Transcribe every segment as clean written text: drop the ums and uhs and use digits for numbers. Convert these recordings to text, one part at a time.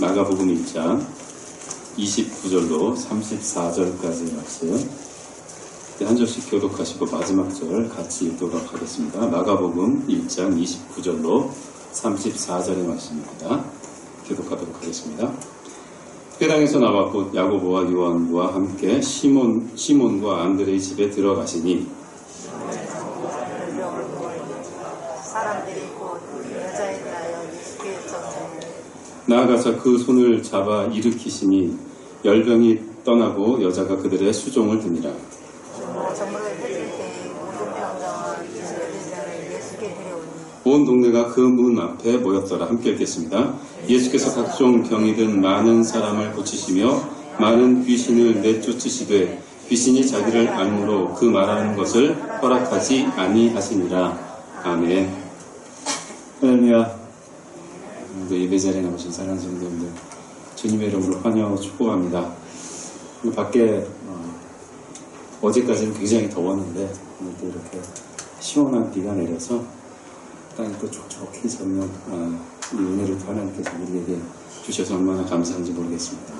마가복음 1장 29절로 34절까지의 말씀 한 절씩 교독하시고 마지막 절 같이 읽도록 하겠습니다. 마가복음 1장 29절로 34절의 말씀입니다. 교독하도록 하겠습니다. 회당에서 나와 곧 야고보와 요한과 함께 시몬과 안드레의 집에 들어가시니 사람들이 곧 여자에 대하여 예수께 쫓으니 나아가서 그 손을 잡아 일으키시니 열병이 떠나고 여자가 그들의 수종을 드니라. 저물을 해줄 때에 모든 병정은 이스라엘 예수께 데려오니 온 동네가 그 문 앞에 모였더라. 함께 읽겠습니다. 예수께서 각종 병이 든 많은 사람을 고치시며 많은 귀신을 내쫓으시되 귀신이 자기를 알므로 그 말하는 것을 허락하지 아니하시니라. 아멘. 할렐루야. 오늘도 예배 자리에 나오신 사랑하는 성도님들 주님의 이름으로 환영하고 축복합니다. 밖에 어제까지는 굉장히 더웠는데 오늘도 이렇게 시원한 비가 내려서 땅이 또 촉촉해졌는 이 은혜를 또 하나님께서 우리에게 주셔서 얼마나 감사한지 모르겠습니다.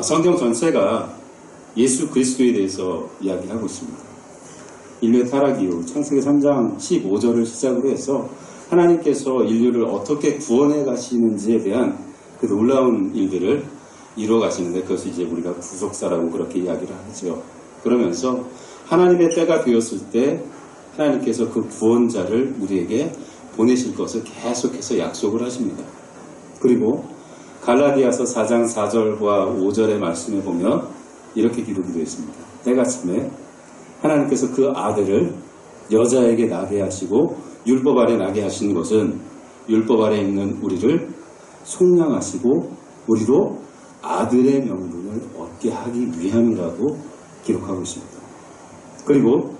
성경 전체가 예수 그리스도에 대해서 이야기하고 있습니다. 인류의 타락 이후 창세기 3장 15절을 시작으로 해서 하나님께서 인류를 어떻게 구원해 가시는지에 대한 그 놀라운 일들을 이루어 가시는데 그것을 이제 우리가 구속사라고 그렇게 이야기를 하죠. 그러면서 하나님의 때가 되었을 때 하나님께서 그 구원자를 우리에게 보내실 것을 계속해서 약속을 하십니다. 그리고 갈라디아서 4장 4절과 5절의 말씀에 보면 이렇게 기록이 되어 있습니다. 때가참에 하나님께서 그 아들을 여자에게 나게 하시고 율법 아래 나게 하신 것은 율법 아래 있는 우리를 속량하시고 우리로 아들의 명분을 얻게 하기 위함이라고 기록하고 있습니다. 그리고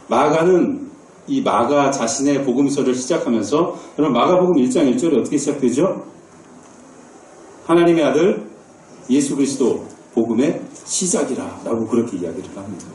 마가는 이 마가 자신의 복음서를 시작하면서 여러분 마가복음 1장 1절에 어떻게 시작되죠? 하나님의 아들 예수 그리스도 복음의 시작이라 라고 그렇게 이야기를 합니다.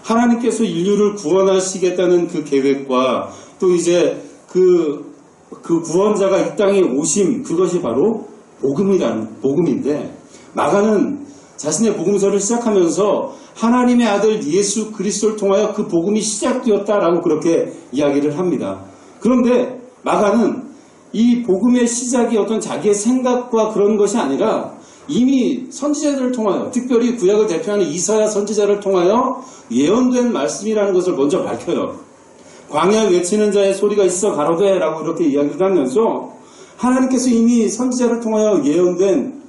하나님께서 인류를 구원하시겠다는 그 계획과 또 이제 그 구원자가 이 땅에 오심 그것이 바로 복음인데 마가는 자신의 복음서를 시작하면서 하나님의 아들 예수 그리스도를 통하여 그 복음이 시작되었다라고 그렇게 이야기를 합니다. 그런데 마가는 이 복음의 시작이 어떤 자기의 생각과 그런 것이 아니라 이미 선지자들을 통하여 특별히 구약을 대표하는 이사야 선지자를 통하여 예언된 말씀이라는 것을 먼저 밝혀요. 광야에 외치는 자의 소리가 있어 가로되 라고 이렇게 이야기를 하면서 하나님께서 이미 선지자를 통하여 예언된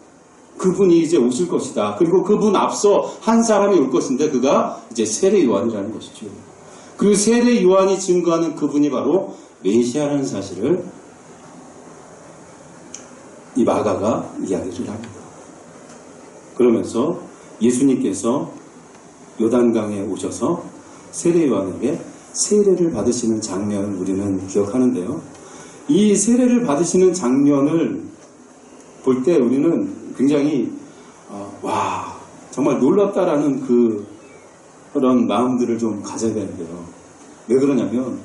그분이 이제 오실 것이다. 그리고 그분 앞서 한 사람이 올 것인데 그가 이제 세례 요한이라는 것이죠. 그 세례 요한이 증거하는 그분이 바로 메시아라는 사실을 이 마가가 이야기를 합니다. 그러면서 예수님께서 요단강에 오셔서 세례 요한에게 세례를 받으시는 장면을 우리는 기억하는데요. 이 세례를 받으시는 장면을 볼 때 우리는 굉장히 와 정말 놀랍다라는 그런 마음들을 좀 가져야 되는데요. 왜 그러냐면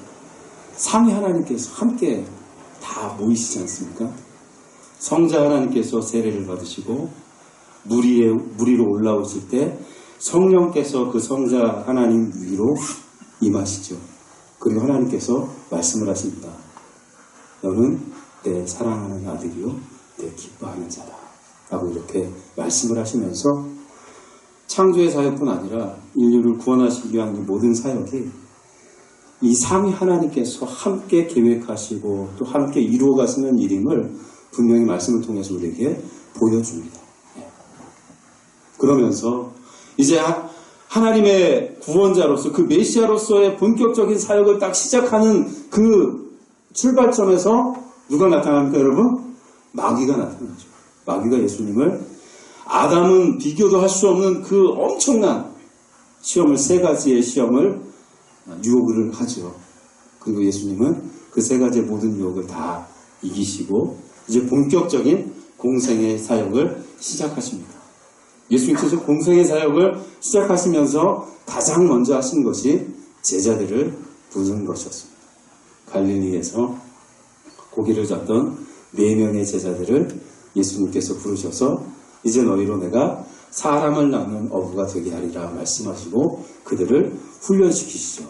삼위 하나님께서 함께 다 모이시지 않습니까? 성자 하나님께서 세례를 받으시고 물 위로 올라오실 때 성령께서 그 성자 하나님 위로 임하시죠. 그리고 하나님께서 말씀을 하십니다. 너는 내 사랑하는 아들이요 내 기뻐하는 자다 라고 이렇게 말씀을 하시면서 창조의 사역뿐 아니라 인류를 구원하시기 위한 이 모든 사역이 이 삼위 하나님께서 함께 계획하시고 또 함께 이루어 가시는 일임을 분명히 말씀을 통해서 우리에게 보여줍니다. 그러면서 이제 하나님의 구원자로서 그 메시아로서의 본격적인 사역을 딱 시작하는 그 출발점에서 누가 나타납니까 여러분? 마귀가 나타나죠. 마귀가 예수님을 아담은 비교도 할 수 없는 그 엄청난 시험을 세 가지의 시험을 유혹을 하죠. 그리고 예수님은 그 세 가지의 모든 유혹을 다 이기시고 이제 본격적인 공생의 사역을 시작하십니다. 예수님께서 공생의 사역을 시작하시면서 가장 먼저 하신 것이 제자들을 부르는 것이었습니다. 갈릴리에서 고기를 잡던 4명의 제자들을 예수님께서 부르셔서 이제 너희로 내가 사람을 낳는 어부가 되게 하리라 말씀하시고 그들을 훈련시키시죠.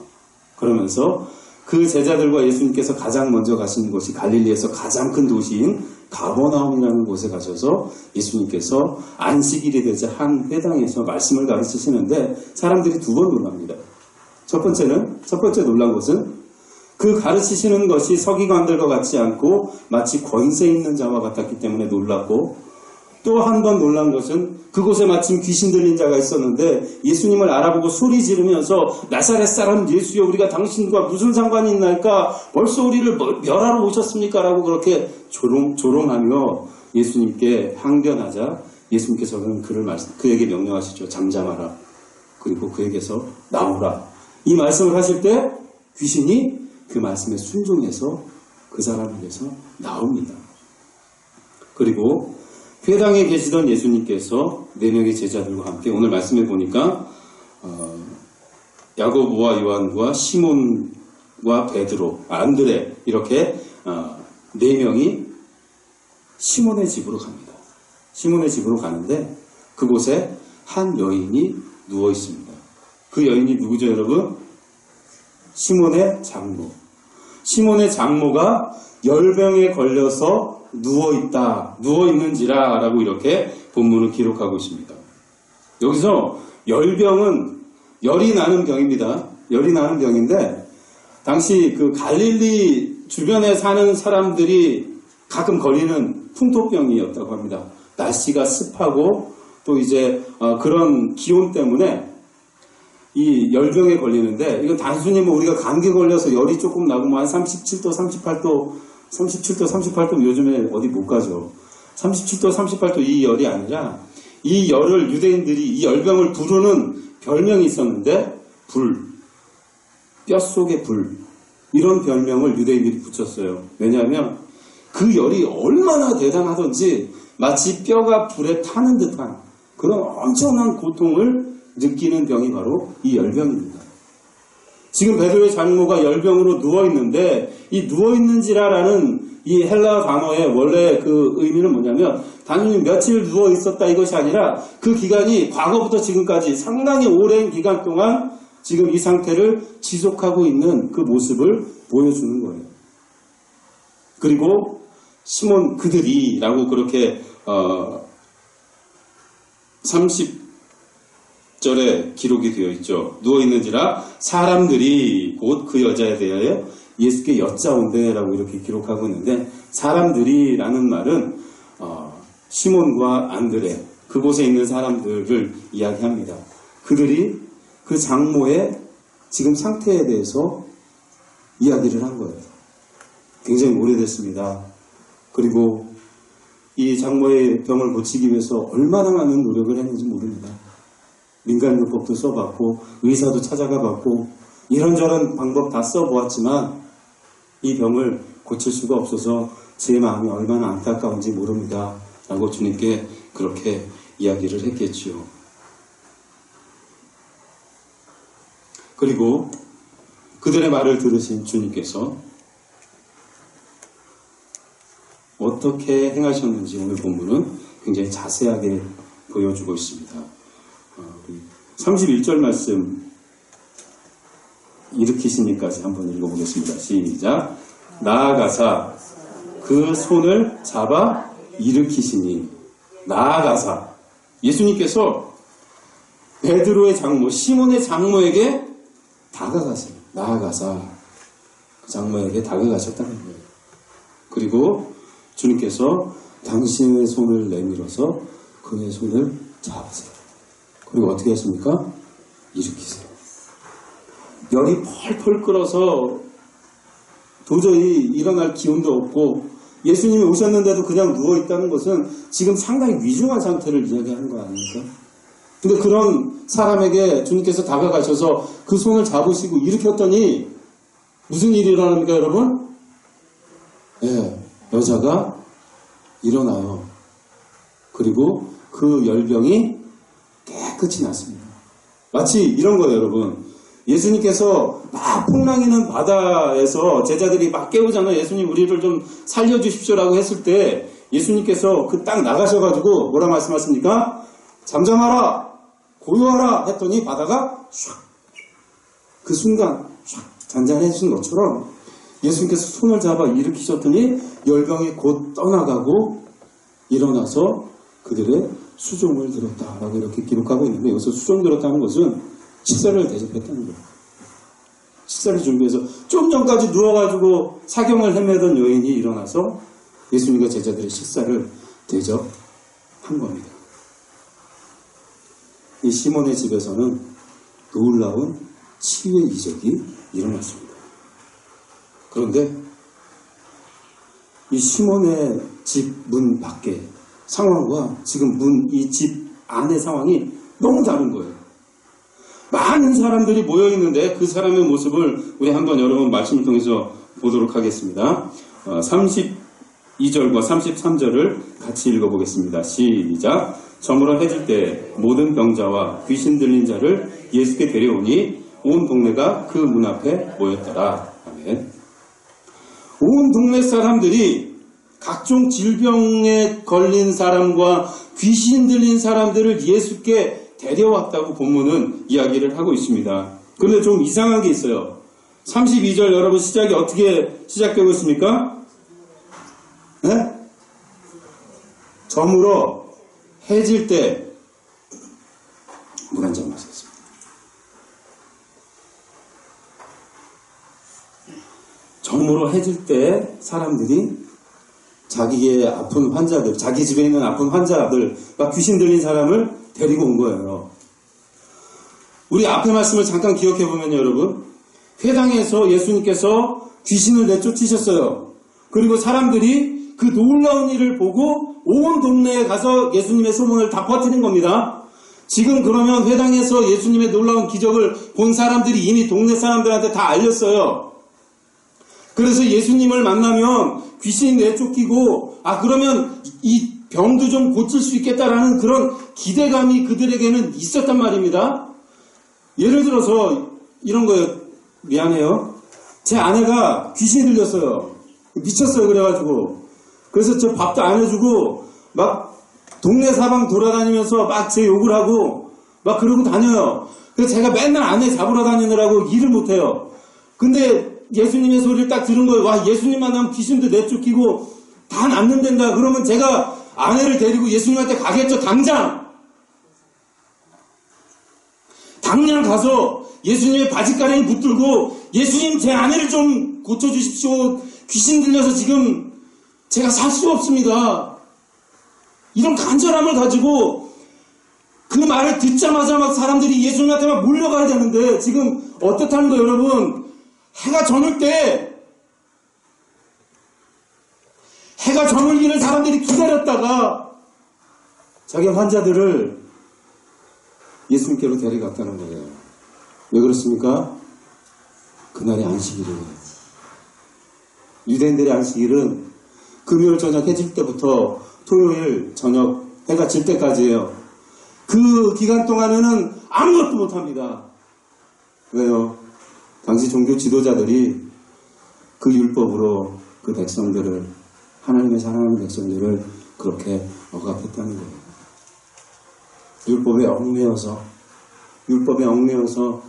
그러면서 그 제자들과 예수님께서 가장 먼저 가신 곳이 갈릴리에서 가장 큰 도시인 가버나움이라는 곳에 가셔서 예수님께서 안식일이 되자 한 회당에서 말씀을 가르치시는데 사람들이 2번 놀랍니다. 첫 번째 놀란 것은 그 가르치시는 것이 서기관들과 같지 않고 마치 권세 있는 자와 같았기 때문에 놀랐고, 또 한 번 놀란 것은 그곳에 마침 귀신 들린 자가 있었는데 예수님을 알아보고 소리 지르면서 나사렛 사람 예수여, 우리가 당신과 무슨 상관이 있나이까? 벌써 우리를 멸하러 오셨습니까? 라고 그렇게 조롱하며 예수님께 항변하자 예수님께서는 그에게 명령하시죠. 잠잠하라. 그리고 그에게서 나오라. 이 말씀을 하실 때 귀신이 그 말씀에 순종해서 그 사람에게서 나옵니다. 그리고 회당에 계시던 예수님께서 4명의 제자들과 함께 오늘 말씀해 보니까 야고보와 요한과 시몬과 베드로, 안드레 이렇게 4명이 시몬의 집으로 갑니다. 시몬의 집으로 가는데 그곳에 한 여인이 누워 있습니다. 그 여인이 누구죠, 여러분? 시몬의 장모. 시몬의 장모가 열병에 걸려서 누워있는지라 라고 이렇게 본문을 기록하고 있습니다. 여기서 열병은 열이 나는 병입니다. 열이 나는 병인데 당시 그 갈릴리 주변에 사는 사람들이 가끔 걸리는 풍토병이었다고 합니다. 날씨가 습하고 또 이제 그런 기온 때문에 이 열병에 걸리는데, 이건 단순히 뭐 우리가 감기 걸려서 열이 조금 나고 뭐 한 37도, 38도 요즘에 어디 못 가죠. 37도, 38도 이 열이 아니라 이 열을 유대인들이 이 열병을 부르는 별명이 있었는데 뼛속의 불, 이런 별명을 유대인들이 붙였어요. 왜냐하면 그 열이 얼마나 대단하던지 마치 뼈가 불에 타는 듯한 그런 엄청난 고통을 느끼는 병이 바로 이 열병입니다. 지금 베드로의 장모가 열병으로 누워있는데 이 누워있는지라라는 이 헬라어 단어의 원래 그 의미는 뭐냐면 단순히 며칠 누워있었다 이것이 아니라 그 기간이 과거부터 지금까지 상당히 오랜 기간 동안 지금 이 상태를 지속하고 있는 그 모습을 보여주는 거예요. 그리고 시몬 그들이라고 그렇게 30절에 기록이 되어 있죠. 누워있는지라 사람들이 곧 그 여자에 대하여 예수께 여짜온대라고 이렇게 기록하고 있는데, 사람들이라는 말은 시몬과 안드레, 그곳에 있는 사람들을 이야기합니다. 그들이 그 장모의 지금 상태에 대해서 이야기를 한 거예요. 굉장히 오래됐습니다. 그리고 이 장모의 병을 고치기 위해서 얼마나 많은 노력을 했는지 모릅니다. 민간요법도 써봤고 의사도 찾아가 봤고 이런저런 방법 다 써보았지만 이 병을 고칠 수가 없어서 제 마음이 얼마나 안타까운지 모릅니다. 라고 주님께 그렇게 이야기를 했겠지요. 그리고 그들의 말을 들으신 주님께서 어떻게 행하셨는지 오늘 본문은 굉장히 자세하게 보여주고 있습니다. 31절 말씀 일으키시니까지 한번 읽어보겠습니다. 시작. 나아가사 그 손을 잡아 일으키시니. 나아가사, 예수님께서 베드로의 장모 시몬의 장모에게 다가가세요. 나아가사 그 장모에게 다가가셨다는 거예요. 그리고 주님께서 당신의 손을 내밀어서 그의 손을 잡으세요. 그리고 어떻게 했습니까? 일으키세요. 열이 펄펄 끓어서 도저히 일어날 기운도 없고 예수님이 오셨는데도 그냥 누워있다는 것은 지금 상당히 위중한 상태를 이야기하는 거 아닙니까? 근데 그런 사람에게 주님께서 다가가셔서 그 손을 잡으시고 일으켰더니 무슨 일이 일어납니까, 여러분? 예, 여자가 일어나요. 그리고 그 열병이 깨끗이 났습니다. 마치 이런 거예요, 여러분. 예수님께서 막 풍랑이는 바다에서 제자들이 막 깨우잖아요. 예수님 우리를 좀 살려주십시오라고 했을 때 예수님께서 그 딱 나가셔가지고 뭐라 말씀하십니까? 잠잠하라, 고요하라 했더니 바다가 샥, 그 순간 샥 잔잔해진 것처럼 예수님께서 손을 잡아 일으키셨더니 열병이 곧 떠나가고 일어나서 그들의 수종을 들었다라고 이렇게 기록하고 있는데, 여기서 수종 들었다는 것은 식사를 대접했다는 거예요. 식사를 준비해서 좀 전까지 누워가지고 사경을 헤매던 여인이 일어나서 예수님과 제자들의 식사를 대접한 겁니다. 이 시몬의 집에서는 놀라운 치유의 이적이 일어났습니다. 그런데 이 시몬의 집 문 밖에 상황과 지금 이 집 안의 상황이 너무 다른 거예요. 많은 사람들이 모여 있는데 그 사람의 모습을 우리 한번 여러분 말씀을 통해서 보도록 하겠습니다. 32절과 33절을 같이 읽어보겠습니다. 시작. 저물어 해질 때 모든 병자와 귀신 들린 자를 예수께 데려오니 온 동네가 그 문 앞에 모였더라. 아멘. 온 동네 사람들이 각종 질병에 걸린 사람과 귀신 들린 사람들을 예수께 데려왔다고 본문은 이야기를 하고 있습니다. 그런데 좀 이상한 게 있어요. 32절 여러분 시작이 어떻게 시작되고 있습니까? 네? 저물어 해질 때 물 한 잔 마시겠습니다. 저물어 해질 때 사람들이 자기의 아픈 환자들, 자기 집에 있는 아픈 환자들, 귀신 들린 사람을 데리고 온 거예요. 우리 앞에 말씀을 잠깐 기억해 보면 여러분, 회당에서 예수님께서 귀신을 내쫓으셨어요. 그리고 사람들이 그 놀라운 일을 보고 온 동네에 가서 예수님의 소문을 다 퍼뜨린 겁니다. 지금 그러면 회당에서 예수님의 놀라운 기적을 본 사람들이 이미 동네 사람들한테 다 알렸어요. 그래서 예수님을 만나면 귀신이 내쫓기고 그러면 이 병도 좀 고칠 수 있겠다라는 그런 기대감이 그들에게는 있었단 말입니다. 예를 들어서 이런 거예요. 미안해요. 제 아내가 귀신이 들렸어요. 미쳤어요. 그래가지고 그래서 저 밥도 안 해주고 막 동네 사방 돌아다니면서 막 제 욕을 하고 막 그러고 다녀요. 그래서 제가 맨날 아내 잡으러 다니느라고 일을 못해요. 근데 예수님의 소리를 딱 들은 거예요. 와, 예수님 만나면 귀신도 내쫓기고 다 낫는단다. 그러면 제가 아내를 데리고 예수님한테 가겠죠. 당장 가서 예수님의 바지가랑이 붙들고 예수님 제 아내를 좀 고쳐주십시오. 귀신 들려서 지금 제가 살 수 없습니다. 이런 간절함을 가지고 그 말을 듣자마자 막 사람들이 예수님한테 막 몰려가야 되는데 지금 어떻다는 거예요, 여러분? 해가 저물기를 사람들이 기다렸다가 자기 환자들을 예수님께로 데려갔다는 거예요. 왜 그렇습니까? 그날이 안식일이에요. 유대인들의 안식일은 금요일 저녁 해질 때부터 토요일 저녁 해가 질 때까지예요. 그 기간 동안에는 아무것도 못합니다. 왜요? 당시 종교 지도자들이 그 율법으로 그 백성들을, 하나님의 사랑하는 백성들을 그렇게 억압했다는 거예요. 율법에 얽매여서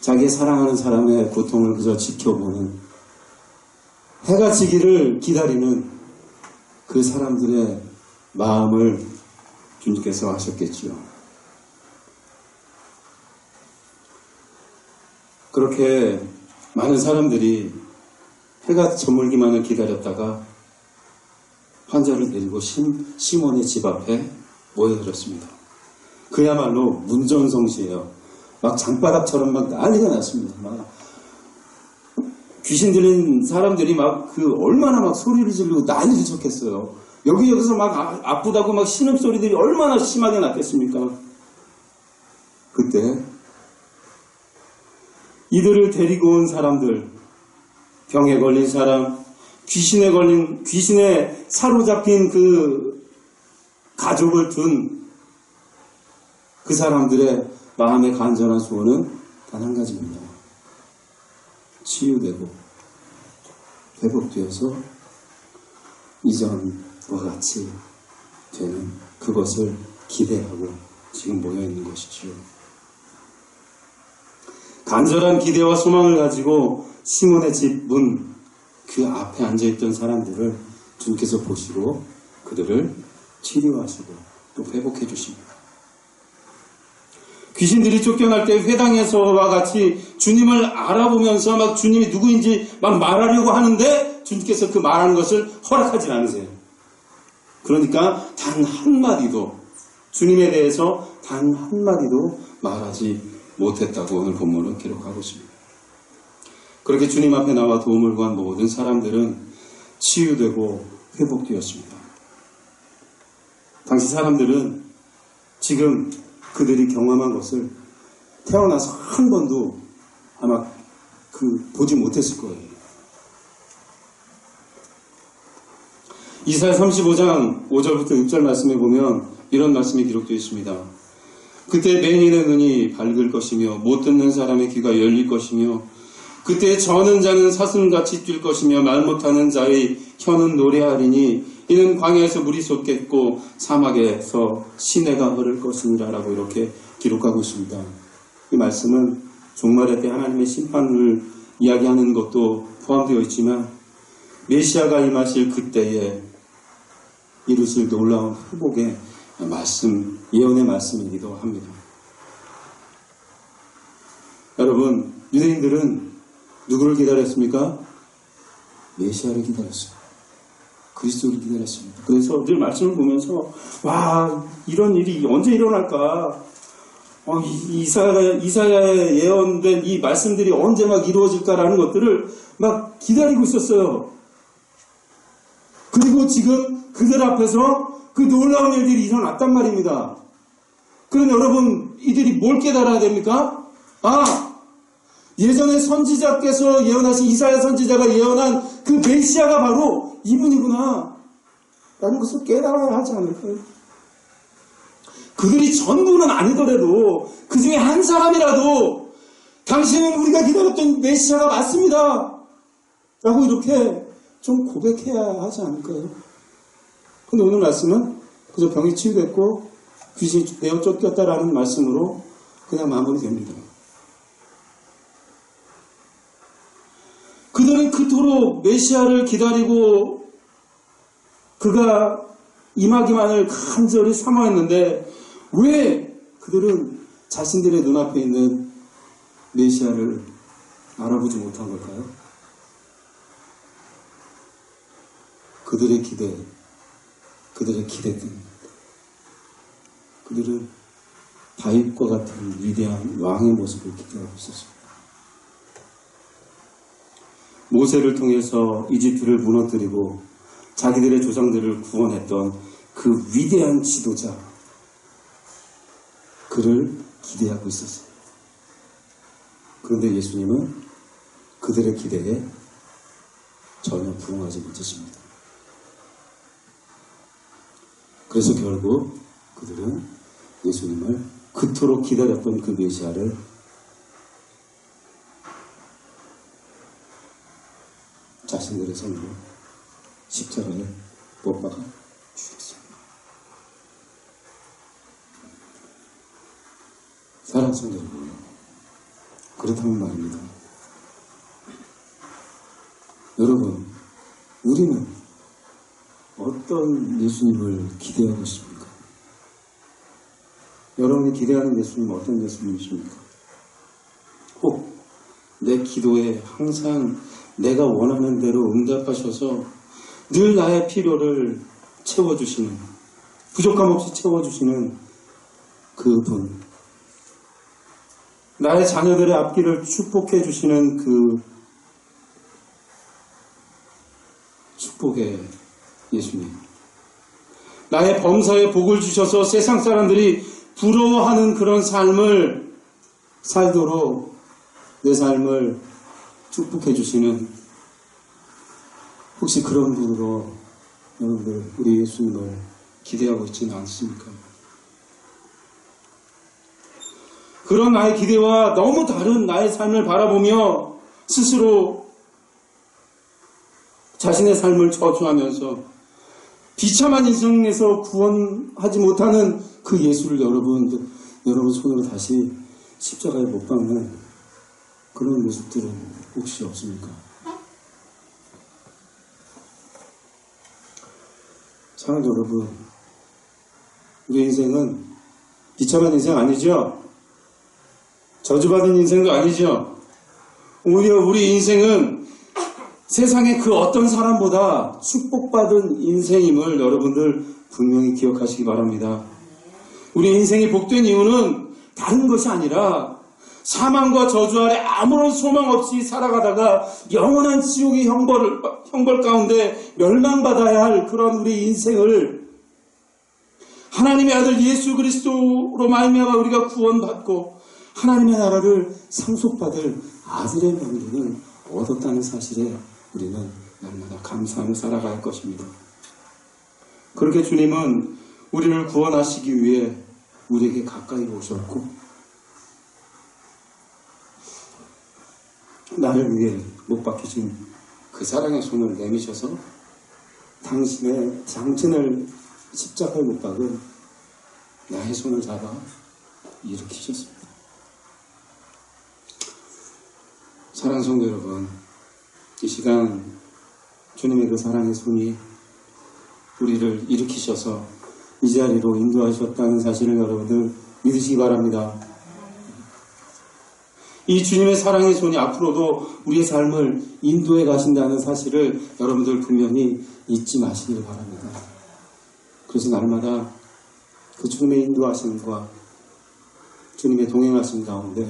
자기 사랑하는 사람의 고통을 그저 지켜보는, 해가 지기를 기다리는 그 사람들의 마음을 주님께서 하셨겠지요. 그렇게 많은 사람들이 해가 저물기만을 기다렸다가 환자를 데리고 시몬의 집 앞에 모여들었습니다. 그야말로 문전성시예요. 막 장바닥처럼 막 난리가 났습니다. 막 귀신 들린 사람들이 막 얼마나 막 소리를 지르고 난리를 쳤겠어요. 여기저기서 막 아프다고 막 신음소리들이 얼마나 심하게 났겠습니까? 그때 이들을 데리고 온 사람들, 병에 걸린 사람, 귀신에 사로잡힌 그 가족을 둔 그 사람들의 마음의 간절한 소원은 단 한 가지입니다. 치유되고 회복되어서 이전과 같이 되는 그것을 기대하고 지금 모여있는 것이지요. 간절한 기대와 소망을 가지고 시몬의 집 문 그 앞에 앉아있던 사람들을 주님께서 보시고 그들을 치료하시고 또 회복해 주십니다. 귀신들이 쫓겨날 때 회당에서와 같이 주님을 알아보면서 막 주님이 누구인지 막 말하려고 하는데 주님께서 그 말하는 것을 허락하지 않으세요. 그러니까 단 한마디도 주님에 대해서 단 한마디도 말하지 못했다고 오늘 본문은 기록하고 있습니다. 그렇게 주님 앞에 나와 도움을 구한 모든 사람들은 치유되고 회복되었습니다. 당시 사람들은 지금 그들이 경험한 것을 태어나서 한 번도 아마 보지 못했을 거예요. 이사야 35장 5절부터 6절 말씀에 보면 이런 말씀이 기록되어 있습니다. 그때 맹인의 눈이 밝을 것이며 못 듣는 사람의 귀가 열릴 것이며 그때 저는 자는 사슴같이 뛸 것이며 말 못하는 자의 혀는 노래하리니 이는 광야에서 물이 솟겠고 사막에서 시내가 흐를 것이니라 라고 이렇게 기록하고 있습니다. 이 말씀은 종말의 때 하나님의 심판을 이야기하는 것도 포함되어 있지만 메시아가 임하실 그때에 이루실 놀라운 회복의 말씀, 예언의 말씀이기도 합니다. 여러분, 유대인들은 누구를 기다렸습니까? 메시아를 기다렸어요. 그리스도를 기다렸습니다. 그래서 늘 말씀을 보면서 와, 이런 일이 언제 일어날까? 이사야에 예언된 이 말씀들이 언제 막 이루어질까라는 것들을 막 기다리고 있었어요. 그리고 지금 그들 앞에서 그 놀라운 일들이 일어났단 말입니다. 그런데 여러분, 이들이 뭘 깨달아야 됩니까? 예전에 선지자께서 예언하신 이사야 선지자가 예언한 그 메시아가 바로 이분이구나 라는 것을 깨달아야 하지 않을까요? 그들이 전부는 아니더라도 그 중에 한 사람이라도 당신은 우리가 기다렸던 메시아가 맞습니다 라고 이렇게 좀 고백해야 하지 않을까요? 근데 오늘 말씀은 그저 병이 치유됐고 귀신이 내어 쫓겼다라는 말씀으로 그냥 마무리됩니다. 그들은 그토록 메시아를 기다리고 그가 임하기만을 간절히 사모했는데 왜 그들은 자신들의 눈앞에 있는 메시아를 알아보지 못한 걸까요? 그들의 기대 때문입니다. 그들은 다윗과 같은 위대한 왕의 모습을 기대하고 있었습니다. 모세를 통해서 이집트를 무너뜨리고 자기들의 조상들을 구원했던 그 위대한 지도자, 그를 기대하고 있었어요. 그런데 예수님은 그들의 기대에 전혀 부응하지 못했습니다. 그래서 결국 그들은 예수님을 그토록 기다렸던 그 메시아를 자신들의 손으로 십자가에 못 박아 죽였습니다. 사랑하는 성도 여러분, 그렇다면 말입니다. 여러분, 우리는 어떤 예수님을 기대하고 있습니까? 여러분이 기대하는 예수님은 어떤 예수님이십니까? 혹 내 기도에 항상 내가 원하는 대로 응답하셔서 늘 나의 필요를 채워주시는, 부족함 없이 채워주시는 그분, 나의 자녀들의 앞길을 축복해 주시는 그 축복의 예수님, 나의 범사에 복을 주셔서 세상 사람들이 부러워하는 그런 삶을 살도록 내 삶을 축복해 주시는, 혹시 그런 분으로 여러분들 우리 예수님을 기대하고 있지는 않습니까? 그런 나의 기대와 너무 다른 나의 삶을 바라보며 스스로 자신의 삶을 저주하면서 비참한 인생에서 구원하지 못하는 그 예수를 여러분 손으로 다시 십자가에 못 박는 그런 모습들은 혹시 없습니까? 사랑하는 여러분, 우리 인생은 비참한 인생 아니죠? 저주받은 인생도 아니죠? 오히려 우리 인생은 세상의 그 어떤 사람보다 축복받은 인생임을 여러분들 분명히 기억하시기 바랍니다. 우리 인생이 복된 이유는 다른 것이 아니라 사망과 저주 아래 아무런 소망 없이 살아가다가 영원한 지옥의 형벌 가운데 멸망받아야 할 그런 우리 인생을 하나님의 아들 예수 그리스도로 말미암아 우리가 구원받고 하나님의 나라를 상속받을 아들의 명분을 얻었다는 사실에 우리는 날마다 감사하며 살아갈 것입니다. 그렇게 주님은 우리를 구원하시기 위해 우리에게 가까이 오셨고 나를 위해 못 박히신 그 사랑의 손을 내미셔서 당신의 장친을 십자가에 못 박은 나의 손을 잡아 일으키셨습니다. 사랑하는 성도 여러분, 이 시간 주님의 그 사랑의 손이 우리를 일으키셔서 이 자리로 인도하셨다는 사실을 여러분들 믿으시기 바랍니다. 이 주님의 사랑의 손이 앞으로도 우리의 삶을 인도해 가신다는 사실을 여러분들 분명히 잊지 마시길 바랍니다. 그래서 날마다 그 주님의 인도하심과 주님의 동행하심 가운데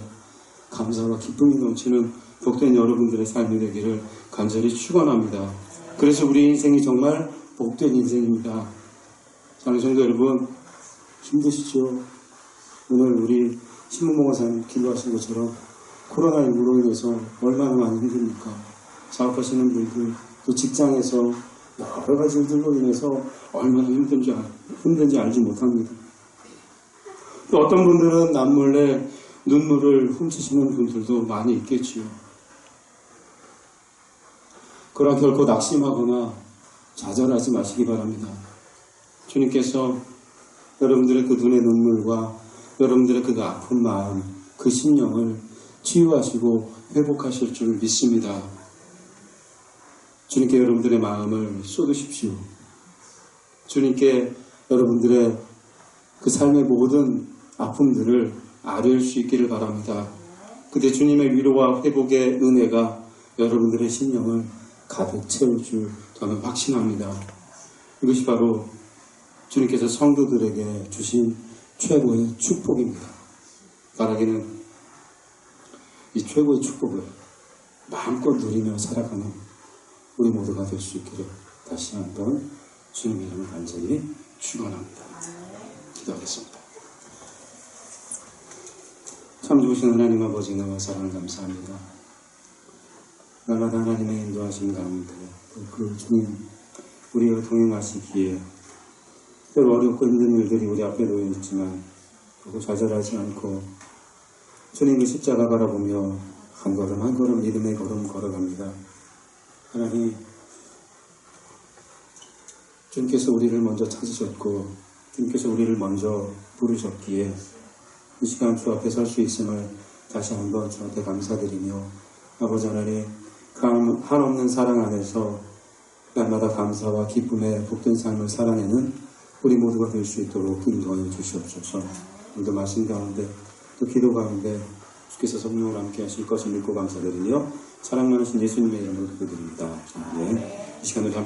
감사와 기쁨이 넘치는 복된 여러분들의 삶이 되기를 간절히 축원합니다. 그래서 우리 인생이 정말 복된 인생입니다. 사랑하는 성도 여러분, 힘드시죠? 오늘 우리 신문목사님 기도하신 것처럼 코로나19로 인해서 얼마나 많이 힘듭니까? 사업하시는 분들, 또 직장에서 여러 가지 일들로 인해서 얼마나 힘든지 알지 못합니다. 또 어떤 분들은 남몰래 눈물을 훔치시는 분들도 많이 있겠지요. 그러나 결코 낙심하거나 좌절하지 마시기 바랍니다. 주님께서 여러분들의 그 눈의 눈물과 여러분들의 그 아픈 마음, 그 심령을 치유하시고 회복하실 줄 믿습니다. 주님께 여러분들의 마음을 쏟으십시오. 주님께 여러분들의 그 삶의 모든 아픔들을 아뢰올 수 있기를 바랍니다. 그때 주님의 위로와 회복의 은혜가 여러분들의 심령을 가득 채울 줄 저는 확신합니다. 이것이 바로 주님께서 성도들에게 주신 최고의 축복입니다. 바라기는 이 최고의 축복을 마음껏 누리며 살아가는 우리 모두가 될 수 있기를 다시 한번 주님의 이름을 간절히 축원합니다. 기도하겠습니다. 참 좋으신 하나님 아버지 은혜와 사랑 감사합니다. 날마다 하나님의 인도하신 가운데 그 주님 우리와 동행하시기에 때로 어렵고 힘든 일들이 우리 앞에 놓여 있지만 그거 좌절하지 않고 주님의 십자가 바라보며 한 걸음 한 걸음 믿음의 걸음 걸어갑니다. 하나님, 주님께서 우리를 먼저 찾으셨고 주님께서 우리를 먼저 부르셨기에 이 시간 주 앞에 설 수 있음을 다시 한번 주한테 감사드리며 아버지 하나님, 그 한없는 사랑 안에서 날마다 감사와 기쁨의 복된 삶을 살아내는 우리 모두가 될 수 있도록 인도하여 주시옵소서. 오늘도 말씀 가운데 또 기도 가운데 주께서 성령을 함께 하실 것을 믿고 감사드리며 사랑 많으신 예수님의 이름으로 기도드립니다. 이 시간을